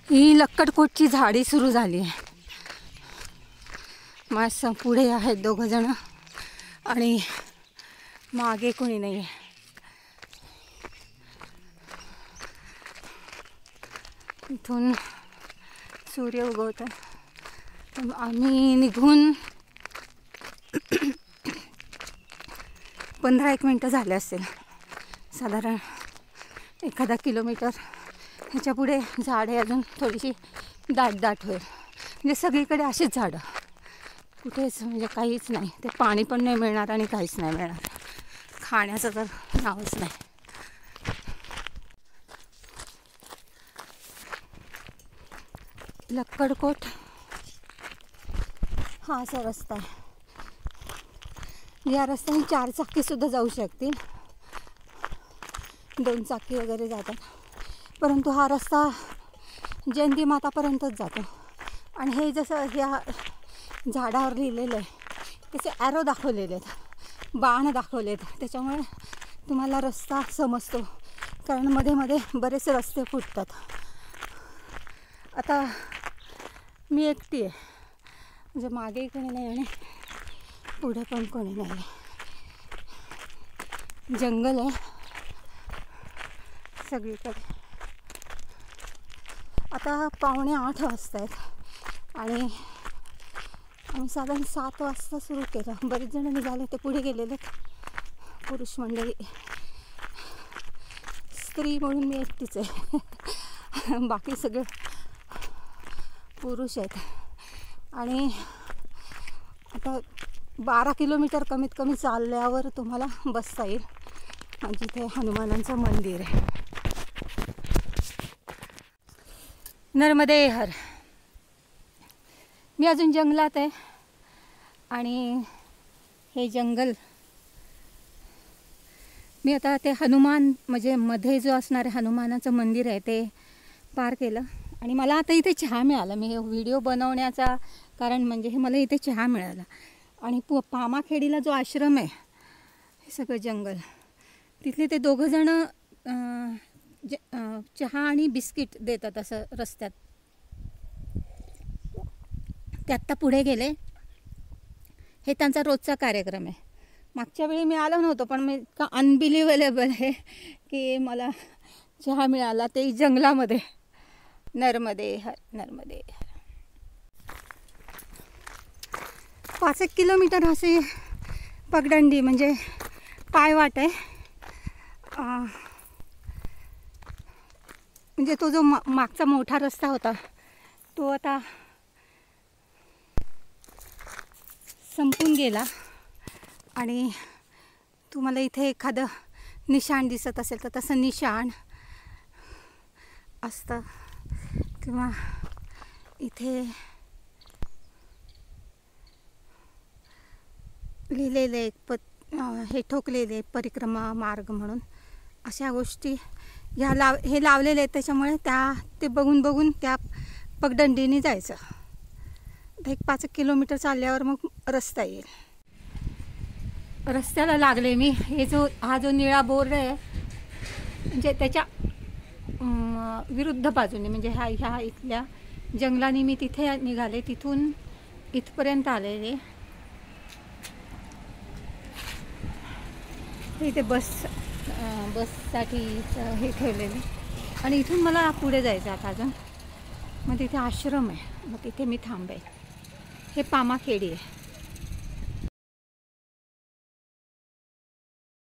ही लक्कडकोटची झाडी सुरू झाली आहे. माझ्या पुढे आहेत दोघं जण आणि मागे कोणी नाही आहे. इथून सूर्य उगवत आहे. आम्ही निघून 15-1 मिनटं झाले असेल, साधारण एखादा किलोमीटर. ह्याच्या पुढे झाडे अजून थोडीशी दाट होईल. म्हणजे सगळीकडे अशीच झाडं, कुठेच म्हणजे काहीच नाही. ते पाणी पण नाही मिळणार आणि काहीच नाही मिळणार. खाण्याचं तर नावच नाही. लक्कडकोट हा असा रस्ता आहे. या रस्त्याने 4 चाकीसुद्धा जाऊ शकतील, 2 चाकी वगैरे जातात. परंतु हा रस्ता जयंती मातापर्यंतच जातो. आणि हे जसं ह्या झाडावर लिहिलेलं आहे त्याचे ॲरो दाखवलेले आहेत, बाण दाखवले आहेत. त्याच्यामुळे तुम्हाला रस्ता समजतो, कारण मध्ये मध्ये बरेच रस्ते फुटतात. आता मी एकटी आहे, म्हणजे मागे कोणी नाही आणि पुढे पण कोणी नाही. जंगल आहे सगळीकडे. आता 7:45 वाजता आहेत आणि आम्ही साधारण 7 वाजता सुरू केलं. बरेच जण निघाले, ते पुढे गेलेले पुरुष मंडळी. स्त्री म्हणून मी एकटीच आहे, बाकी सगळे पुरुष आहेत. आणि आता 12 किलोमीटर कमीत कमी चालल्यावर तुम्हाला बसता येईल, जिथे हनुमानांचं मंदिर आहे. नर्मदे हर. मी अजून जंगलात आहे आणि हे जंगल मी आता ते हनुमान म्हणजे मध्ये जो असणारे हनुमानाचं मंदिर आहे ते पार केलं. आणि मला आता इथे चहा मिळाला. मी हे व्हिडिओ बनवण्याचा कारण म्हणजे हे मला इथे चहा मिळाला. आणि पामाखेडीला जो आश्रम आहे, हे सगळं जंगल, तिथले ते दोघं जण चहा आणि बिस्किट देतात असं रस्त्यात. ते आत्ता पुढे गेले. हे त्यांचा रोजचा कार्यक्रम आहे. मागच्या वेळी मी आलो नव्हतो, पण मी इतका अनबिलिव्हेबल आहे की मला चहा मिळाला, ते जंगलामध्ये. नर्मदे हर, नर्मदे हर. 5-1 किलोमीटर असे पगडंडी म्हणजे पायवाट आहे. म्हणजे तो जो मागचा मोठा रस्ता होता तो आता संपून गेला. आणि तुम्हाला इथे एखादं निशाण दिसत असेल तर तसं निशाण असतं, किंवा इथे लिहिलेले हे ठोकलेले परिक्रमा मार्ग म्हणून अशा गोष्टी हे लावलेले आहेत. त्याच्यामुळे ते बघून त्या पगडंडीने जायचं. 1-5 किलोमीटर चालल्यावर मग रस्ता येईल. रस्त्याला लागले मी. हा जो निळा बोर्ड आहे म्हणजे त्याच्या विरुद्ध बाजूने, म्हणजे ह्या इथल्या जंगलाने मी तिथे निघाले, तिथून इथपर्यंत आलेले. इथे बससाठी हे ठेवलेले. आणि इथून मला पुढे जायचं आता अजून. मग तिथे आश्रम आहे, मग तिथे मी थांबेल. हे पामाखेडी आहे.